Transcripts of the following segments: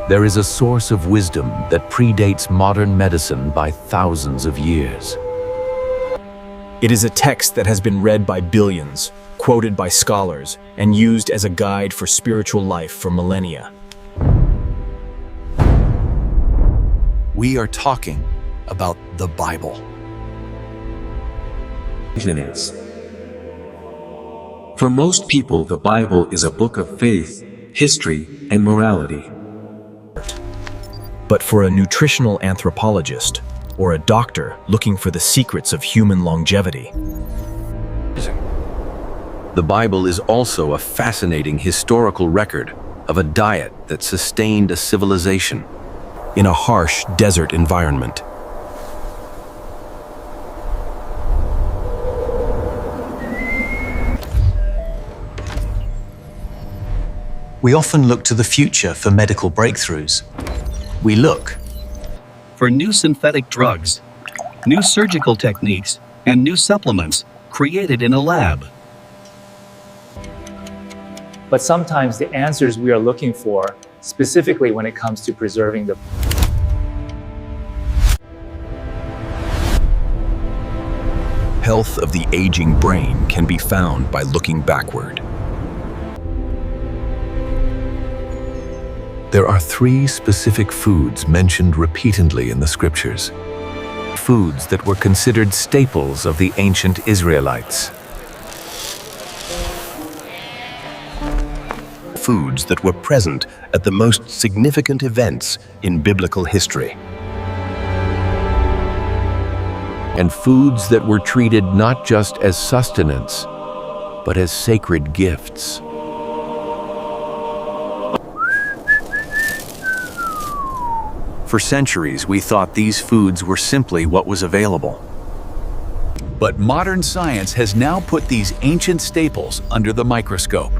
There is a source of wisdom that predates modern medicine by thousands of years. It is a text that has been read by billions, quoted by scholars, and used as a guide for spiritual life for millennia. We are talking about the Bible. For most people, the Bible is a book of faith, history, and morality. But for a nutritional anthropologist or a doctor looking for the secrets of human longevity, The Bible is also a fascinating historical record of a diet that sustained a civilization in a harsh desert environment. We often look to the future for medical breakthroughs. We look for new synthetic drugs, new surgical techniques, and new supplements created in a lab. But sometimes the answers we are looking for, specifically when it comes to preserving the Health of the aging brain can be found by looking backward. There are 3 specific foods mentioned repeatedly in the scriptures. Foods that were considered staples of the ancient Israelites. Foods that were present at the most significant events in biblical history. And foods that were treated not just as sustenance, but as sacred gifts. For centuries, we thought these foods were simply what was available. But modern science has now put these ancient staples under the microscope.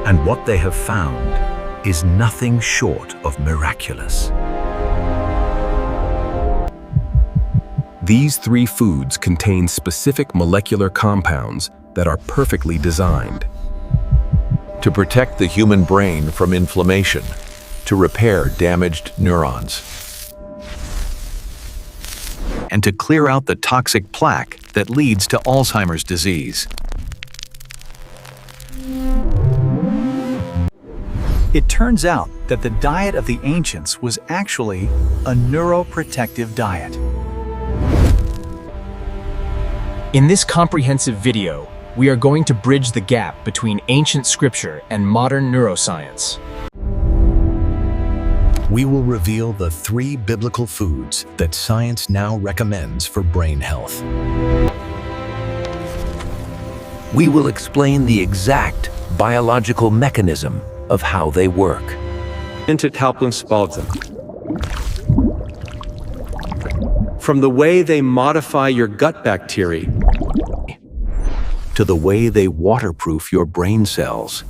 And what they have found is nothing short of miraculous. These 3 foods contain specific molecular compounds that are perfectly designed To protect the human brain from inflammation, to repair damaged neurons, and to clear out the toxic plaque that leads to Alzheimer's disease. It turns out that the diet of the ancients was actually a neuroprotective diet. In this comprehensive video, we are going to bridge the gap between ancient scripture and modern neuroscience. We will reveal the 3 biblical foods that science now recommends for brain health. We will explain the exact biological mechanism of how they work. From the way they modify your gut bacteria, to the way they waterproof your brain cells.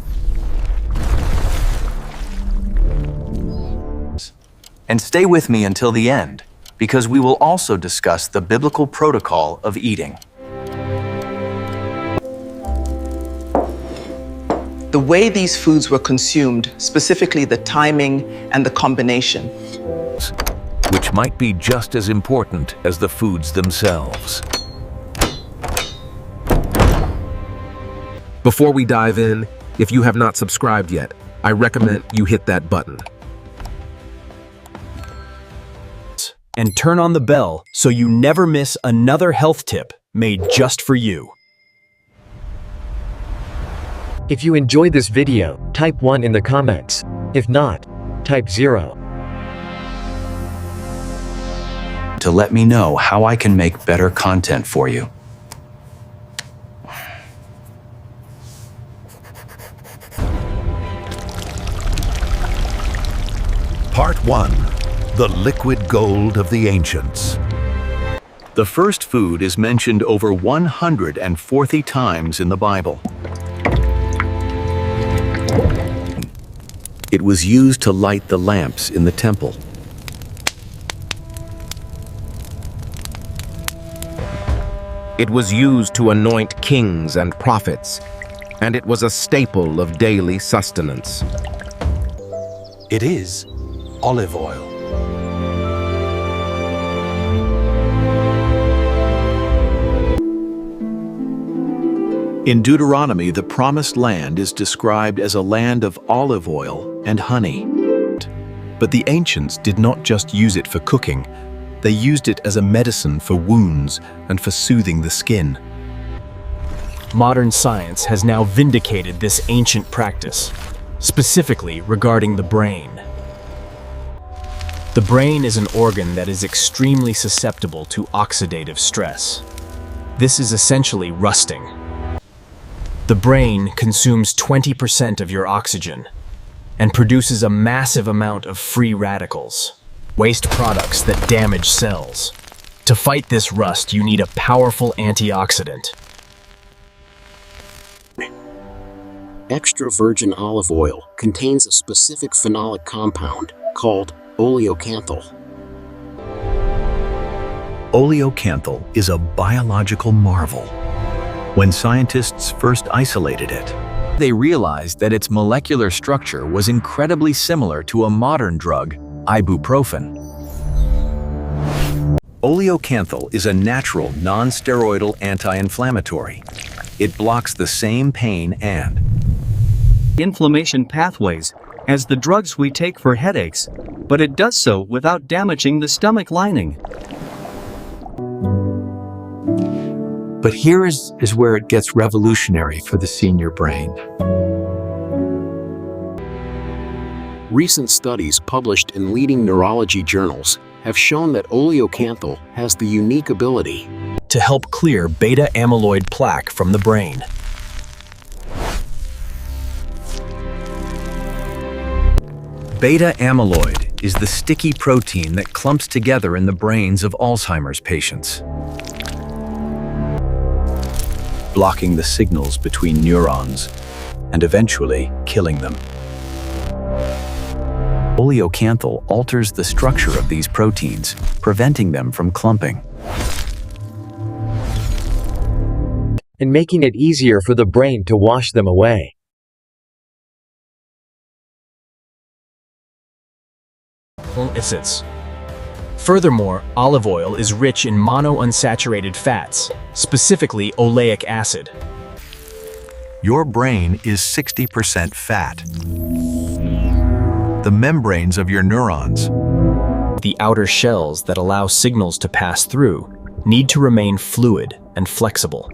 And stay with me until the end, because we will also discuss the biblical protocol of eating. The way these foods were consumed, specifically the timing and the combination, which might be just as important as the foods themselves. Before we dive in, if you have not subscribed yet, I recommend you hit that button. And turn on the bell so you never miss another health tip made just for you. If you enjoyed this video, type 1 in the comments. If not, type 0. To let me know how I can make better content for you. Part 1. The liquid gold of the ancients. The first food is mentioned over 140 times in the Bible. It was used to light the lamps in the temple. It was used to anoint kings and prophets. and it was a staple of daily sustenance. It is olive oil. In Deuteronomy, the Promised Land is described as a land of olive oil and honey. But the ancients did not just use it for cooking. They used it as a medicine for wounds and for soothing the skin. Modern science has now vindicated this ancient practice, specifically regarding the brain. The brain is an organ that is extremely susceptible to oxidative stress. This is essentially rusting. The brain consumes 20% of your oxygen and produces a massive amount of free radicals, waste products that damage cells. To fight this rust, you need a powerful antioxidant. Extra virgin olive oil contains a specific phenolic compound called oleocanthal. Oleocanthal is a biological marvel. When scientists first isolated it, they realized that its molecular structure was incredibly similar to a modern drug, ibuprofen. Oleocanthal is a natural, non-steroidal anti-inflammatory. It blocks the same pain and inflammation pathways as the drugs we take for headaches, but it does so without damaging the stomach lining. But here is where it gets revolutionary for the senior brain. Recent studies published in leading neurology journals have shown that oleocanthal has the unique ability to help clear beta amyloid plaque from the brain. Beta amyloid is the sticky protein that clumps together in the brains of Alzheimer's patients, blocking the signals between neurons and eventually killing them. Oleocanthal alters the structure of these proteins, preventing them from clumping and making it easier for the brain to wash them away. Acids. Furthermore, olive oil is rich in monounsaturated fats, specifically oleic acid. Your brain is 60% fat. The membranes of your neurons, the outer shells that allow signals to pass through, need to remain fluid and flexible.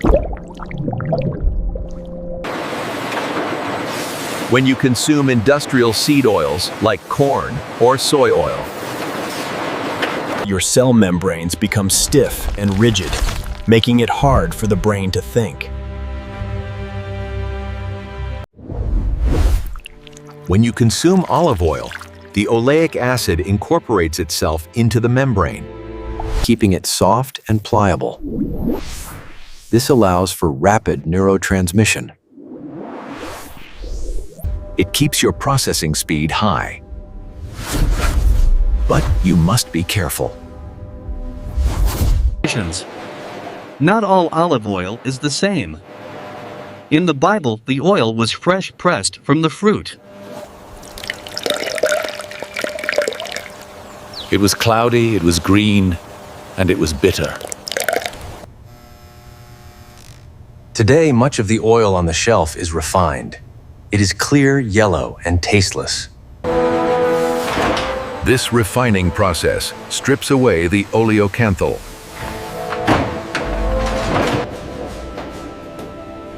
When you consume industrial seed oils like corn or soy oil, your cell membranes become stiff and rigid, making it hard for the brain to think. When you consume olive oil, the oleic acid incorporates itself into the membrane, keeping it soft and pliable. This allows for rapid neurotransmission. It keeps your processing speed high. But you must be careful. Not all olive oil is the same. In the Bible, the oil was fresh pressed from the fruit. it was cloudy, it was green, and it was bitter. Today, much of the oil on the shelf is refined. It is clear, yellow, and tasteless. This refining process strips away the oleocanthal.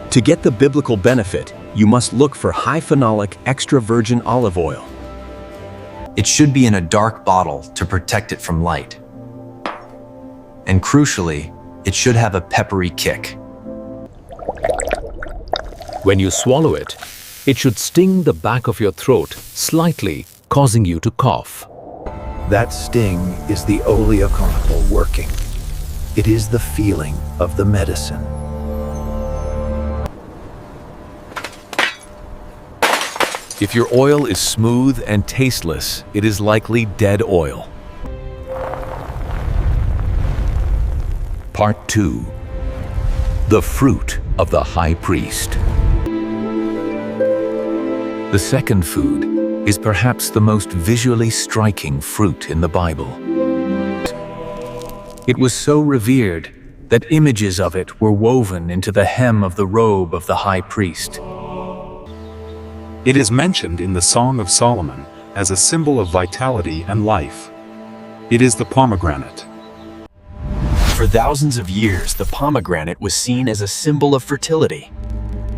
To get the biblical benefit, you must look for high phenolic extra virgin olive oil. It should be in a dark bottle to protect it from light. And crucially, it should have a peppery kick. When you swallow it, it should sting the back of your throat slightly, causing you to cough. That sting is the oleocanthal working. It is the feeling of the medicine. If your oil is smooth and tasteless, it is likely dead oil. Part 2. The fruit of the high priest. The second food is perhaps the most visually striking fruit in the Bible. It was so revered that images of it were woven into the hem of the robe of the high priest. It is mentioned in the Song of Solomon as a symbol of vitality and life. It is the pomegranate. For thousands of years, the pomegranate was seen as a symbol of fertility.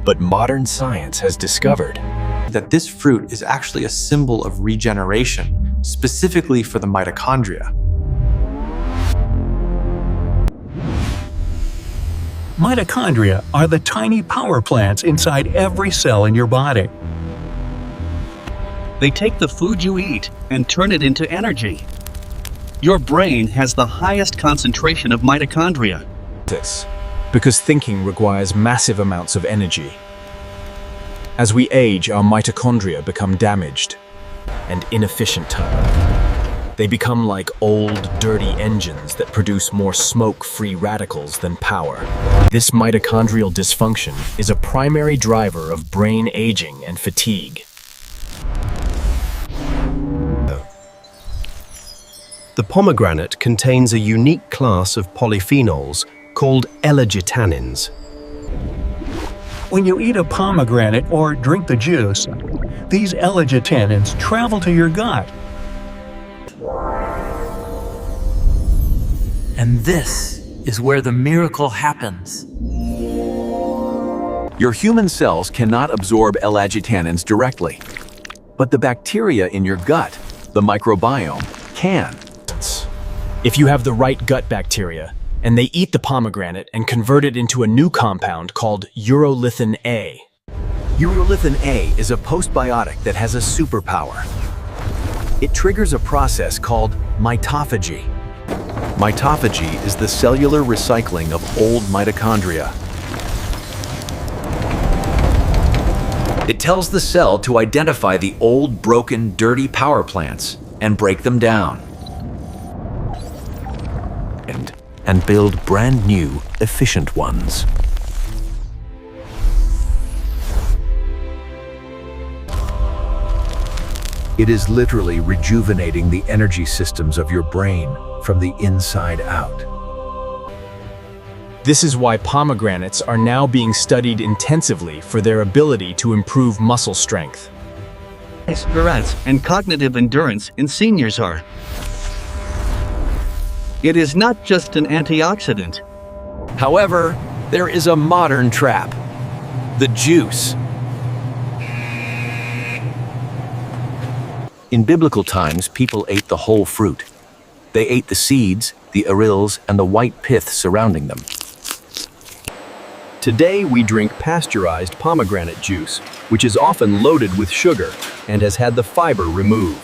But modern science has discovered that this fruit is actually a symbol of regeneration, specifically for the mitochondria. Mitochondria are the tiny power plants inside every cell in your body. They take the food you eat and turn it into energy. Your brain has the highest concentration of mitochondria. Because thinking requires massive amounts of energy. As we age, our mitochondria become damaged and inefficient. They become like old, dirty engines that produce more smoke-free radicals than power. This mitochondrial dysfunction is a primary driver of brain aging and fatigue. The pomegranate contains a unique class of polyphenols called L-argitannins. When you eat a pomegranate or drink the juice, these L-argitannins travel to your gut. And this is where the miracle happens. Your human cells cannot absorb L-argitannins directly, but the bacteria in your gut, the microbiome, can. If you have the right gut bacteria, and they eat the pomegranate and convert it into a new compound called urolithin A. Urolithin A is a postbiotic that has a superpower. It triggers a process called mitophagy. Mitophagy is the cellular recycling of old mitochondria. It tells the cell to identify the old, broken, dirty power plants and break them down. And build brand new, efficient ones. It is literally rejuvenating the energy systems of your brain from the inside out. This is why pomegranates are now being studied intensively for their ability to improve muscle strength. Endurance and cognitive endurance in seniors are. It is not just an antioxidant. However, there is a modern trap: the juice. In biblical times, people ate the whole fruit. They ate the seeds, the arils, and the white pith surrounding them. Today we drink pasteurized pomegranate juice, which is often loaded with sugar and has had the fiber removed.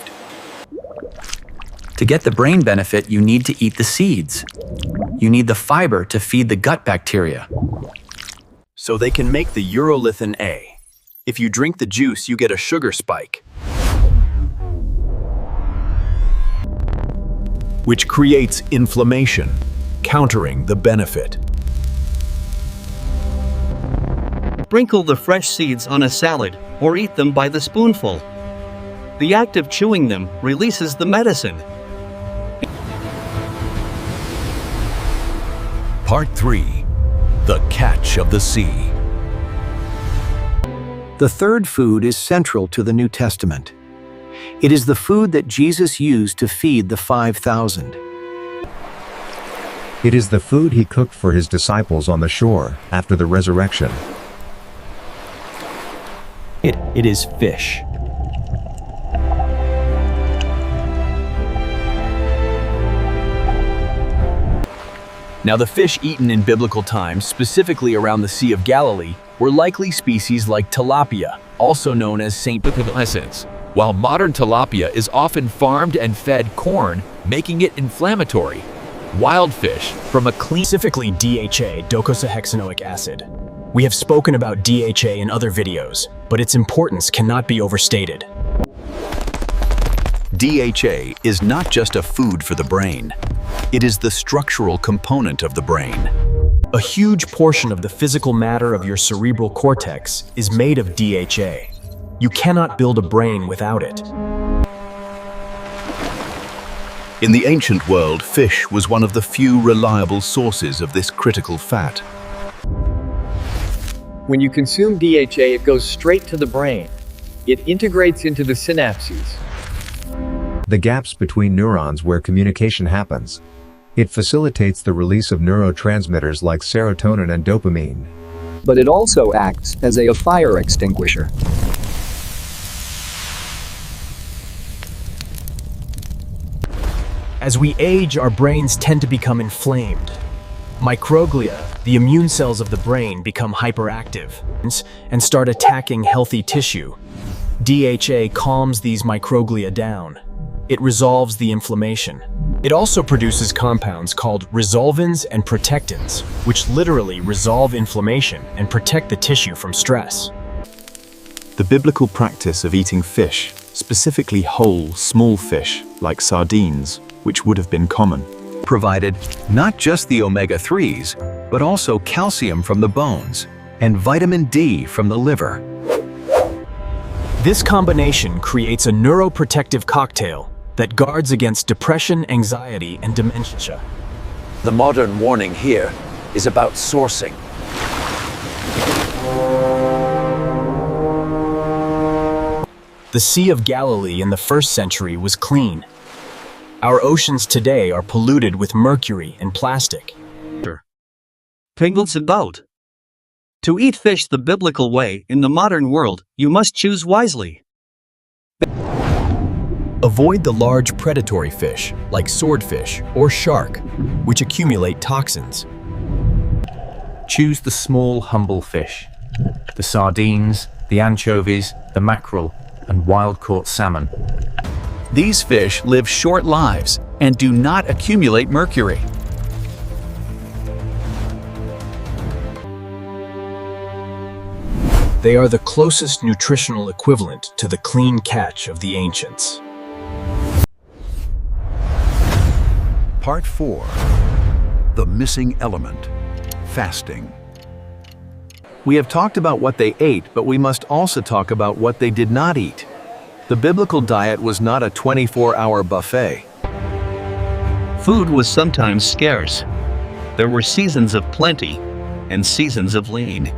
To get the brain benefit, you need to eat the seeds. You need the fiber to feed the gut bacteria. So they can make the urolithin A. If you drink the juice, you get a sugar spike, which creates inflammation, countering the benefit. Sprinkle the fresh seeds on a salad or eat them by the spoonful. The act of chewing them releases the medicine. Part 3. The Catch of the Sea. The third food is central to the New Testament. It is the food that Jesus used to feed the 5,000. It is the food he cooked for his disciples on the shore after the resurrection. It is fish. Now, the fish eaten in biblical times, specifically around the Sea of Galilee, were likely species like tilapia, also known as St. Essence. While modern tilapia is often farmed and fed corn, making it inflammatory. Wild fish from a clean... Specifically DHA, docosahexaenoic acid. We have spoken about DHA in other videos, but its importance cannot be overstated. DHA is not just a food for the brain. It is the structural component of the brain. A huge portion of the physical matter of your cerebral cortex is made of DHA. You cannot build a brain without it. In the ancient world, fish was one of the few reliable sources of this critical fat. When you consume DHA, it goes straight to the brain. It integrates into the synapses. The gaps between neurons where communication happens. It facilitates the release of neurotransmitters like serotonin and dopamine. But it also acts as a fire extinguisher. As we age, our brains tend to become inflamed. Microglia, the immune cells of the brain, become hyperactive and start attacking healthy tissue. DHA calms these microglia down. It resolves the inflammation. It also produces compounds called resolvins and protectins, which literally resolve inflammation and protect the tissue from stress. The biblical practice of eating fish, specifically whole, small fish like sardines, which would have been common, provided not just the omega-3s, but also calcium from the bones and vitamin D from the liver. This combination creates a neuroprotective cocktail that guards against depression, anxiety, and dementia. The modern warning here is about sourcing. The Sea of Galilee in the 1st century was clean. Our oceans today are polluted with mercury and plastic. Penguins about. To eat fish the biblical way in the modern world, you must choose wisely. Avoid the large predatory fish, like swordfish or shark, which accumulate toxins. Choose the small, humble fish. The sardines, the anchovies, the mackerel, and wild-caught salmon. These fish live short lives and do not accumulate mercury. They are the closest nutritional equivalent to the clean catch of the ancients. Part 4. The missing element. Fasting. We have talked about what they ate, but we must also talk about what they did not eat. The biblical diet was not a 24-hour buffet. Food was sometimes scarce. There were seasons of plenty and seasons of lean.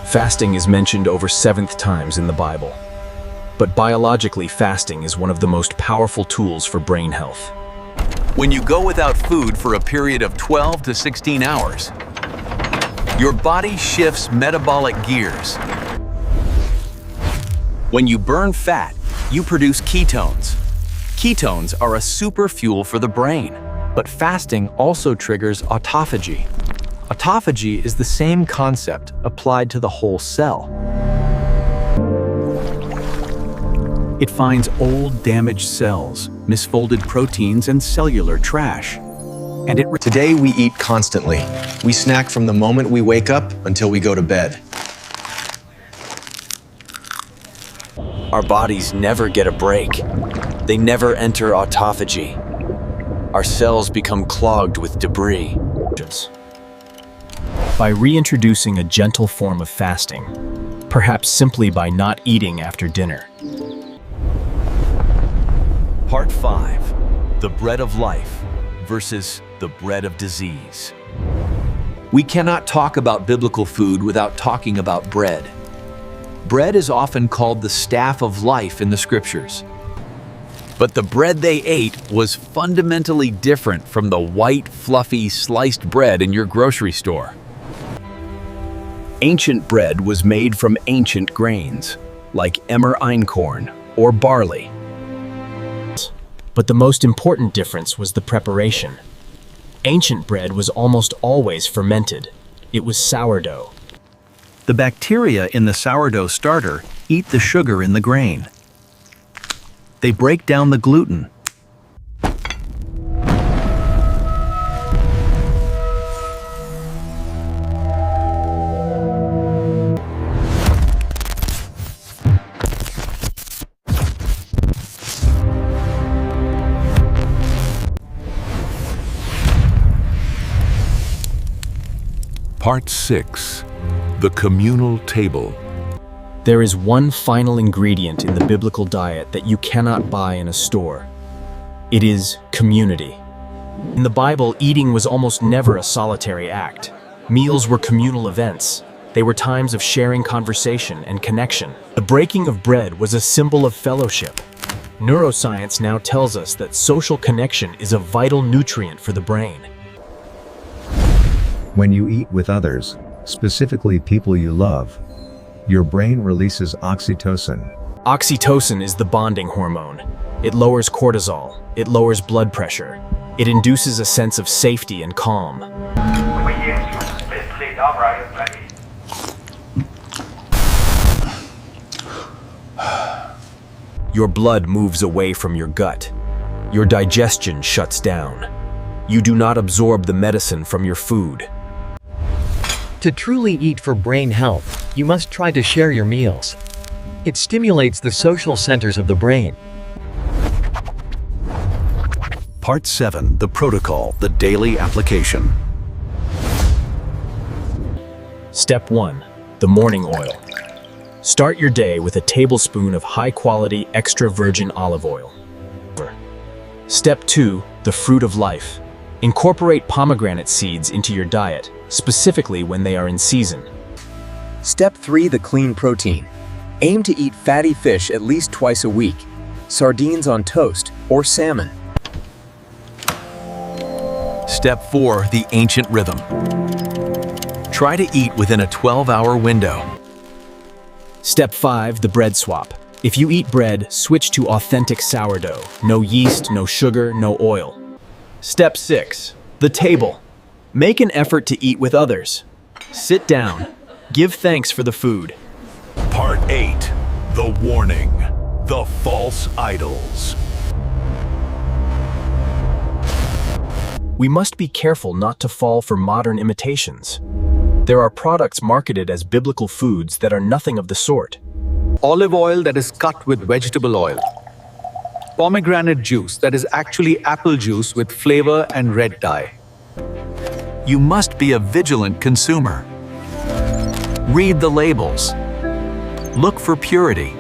Fasting is mentioned over 7 times in the Bible. But biologically, fasting is one of the most powerful tools for brain health. When you go without food for a period of 12 to 16 hours, your body shifts metabolic gears. When you burn fat, you produce ketones. Ketones are a super fuel for the brain. But fasting also triggers autophagy. Autophagy is the same concept applied to the whole cell. It finds old, damaged cells, misfolded proteins, and cellular trash. And Today we eat constantly. We snack from the moment we wake up until we go to bed. Our bodies never get a break. They never enter autophagy. Our cells become clogged with debris. By reintroducing a gentle form of fasting, perhaps simply by not eating after dinner. Part 5. The bread of life versus the bread of disease. We cannot talk about biblical food without talking about bread. Bread is often called the staff of life in the scriptures. But the bread they ate was fundamentally different from the white, fluffy, sliced bread in your grocery store. Ancient bread was made from ancient grains, like emmer einkorn or barley. But the most important difference was the preparation. Ancient bread was almost always fermented. It was sourdough. The bacteria in the sourdough starter eat the sugar in the grain. They break down the gluten. Part 6. The communal table. There is one final ingredient in the biblical diet that you cannot buy in a store. It is community. In the Bible, eating was almost never a solitary act. Meals were communal events. They were times of sharing conversation and connection. The breaking of bread was a symbol of fellowship. Neuroscience now tells us that social connection is a vital nutrient for the brain. When you eat with others, specifically people you love, your brain releases oxytocin. Oxytocin is the bonding hormone. It lowers cortisol. It lowers blood pressure. It induces a sense of safety and calm. Your blood moves away from your gut. Your digestion shuts down. You do not absorb the medicine from your food. To truly eat for brain health, you must try to share your meals. It stimulates the social centers of the brain. Part 7, the protocol, the daily application. Step 1. The morning oil. Start your day with a tablespoon of high-quality extra virgin olive oil. Step 2. The fruit of life. Incorporate pomegranate seeds into your diet, specifically when they are in season. Step 3. The clean protein. Aim to eat fatty fish at least twice a week, sardines on toast, or salmon. Step 4. The ancient rhythm. Try to eat within a 12-hour window. Step 5. The bread swap. If you eat bread, switch to authentic sourdough. No yeast, no sugar, no oil. Step 6. The table. Make an effort to eat with others. Sit down. Give thanks for the food. Part 8, the warning, the false idols. We must be careful not to fall for modern imitations. There are products marketed as biblical foods that are nothing of the sort. Olive oil that is cut with vegetable oil. Pomegranate juice that is actually apple juice with flavor and red dye. You must be a vigilant consumer. Read the labels. Look for purity.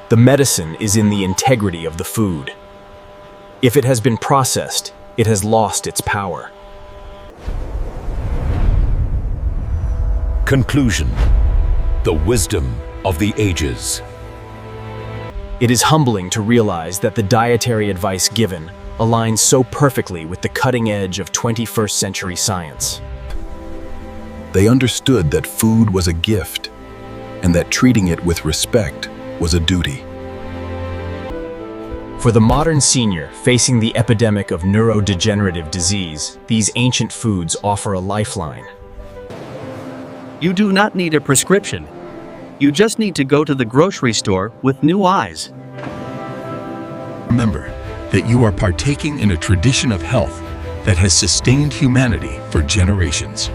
The medicine is in the integrity of the food. If it has been processed, it has lost its power. Conclusion. The wisdom of the ages. It is humbling to realize that the dietary advice given aligns so perfectly with the cutting edge of 21st century science. They understood that food was a gift, and that treating it with respect was a duty. For the modern senior facing the epidemic of neurodegenerative disease, these ancient foods offer a lifeline. You do not need a prescription. You just need to go to the grocery store with new eyes. Remember that you are partaking in a tradition of health that has sustained humanity for generations.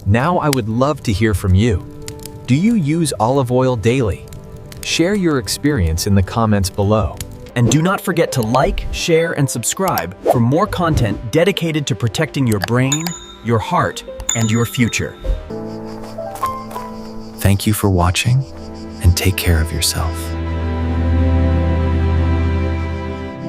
Now I would love to hear from you. Do you use olive oil daily? Share your experience in the comments below. And do not forget to like, share, and subscribe for more content dedicated to protecting your brain, your heart, and your future. Thank you for watching, and take care of yourself.